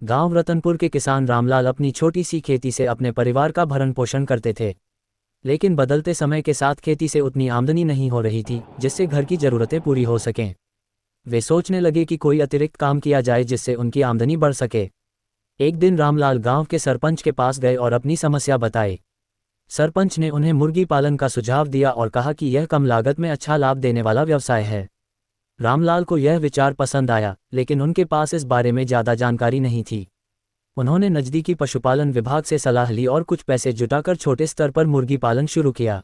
गांव रतनपुर के किसान रामलाल अपनी छोटी सी खेती से अपने परिवार का भरण पोषण करते थे। लेकिन बदलते समय के साथ खेती से उतनी आमदनी नहीं हो रही थी जिससे घर की ज़रूरतें पूरी हो सकें। वे सोचने लगे कि कोई अतिरिक्त काम किया जाए जिससे उनकी आमदनी बढ़ सके। एक दिन रामलाल गांव के सरपंच के पास गए और अपनी समस्या बताई। सरपंच ने उन्हें मुर्गी पालन का सुझाव दिया और कहा कि यह कम लागत में अच्छा लाभ देने वाला व्यवसाय है। रामलाल को यह विचार पसंद आया, लेकिन उनके पास इस बारे में ज़्यादा जानकारी नहीं थी। उन्होंने नज़दीकी पशुपालन विभाग से सलाह ली और कुछ पैसे जुटाकर छोटे स्तर पर मुर्गी पालन शुरू किया।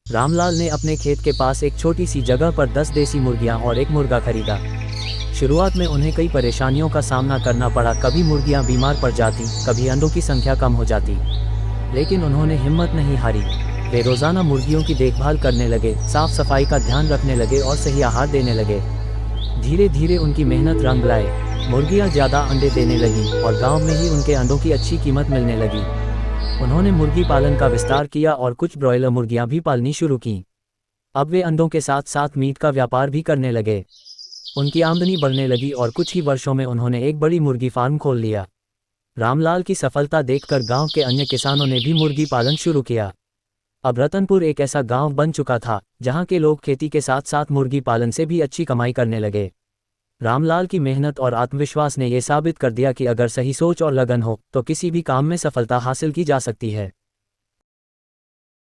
रामलाल ने अपने खेत के पास एक छोटी सी जगह पर 10 देसी मुर्गियां और एक मुर्गा खरीदा। शुरुआत में उन्हें कई परेशानियों का सामना करना पड़ा। कभी मुर्गियां बीमार पड़ जाती, कभी अंडों की संख्या कम हो जाती, लेकिन उन्होंने हिम्मत नहीं हारी। वे रोज़ाना मुर्गियों की देखभाल करने लगे, साफ सफाई का ध्यान रखने लगे और सही आहार देने लगे। धीरे धीरे उनकी मेहनत रंग लाए। मुर्गियां ज़्यादा अंडे देने लगीं और गांव में ही उनके अंडों की अच्छी कीमत मिलने लगी। उन्होंने मुर्गी पालन का विस्तार किया और कुछ ब्रॉयलर मुर्गियां भी पालनी शुरू कीं। अब वे अंडों के साथ साथ मीट का व्यापार भी करने लगे। उनकी आमदनी बढ़ने लगी और कुछ ही वर्षों में उन्होंने एक बड़ी मुर्गी फार्म खोल लिया। रामलाल की सफलता देखकर गांव के अन्य किसानों ने भी मुर्गी पालन शुरू किया। अब रतनपुर एक ऐसा गांव बन चुका था जहां के लोग खेती के साथ साथ मुर्गी पालन से भी अच्छी कमाई करने लगे। रामलाल की मेहनत और आत्मविश्वास ने यह साबित कर दिया कि अगर सही सोच और लगन हो तो किसी भी काम में सफलता हासिल की जा सकती है।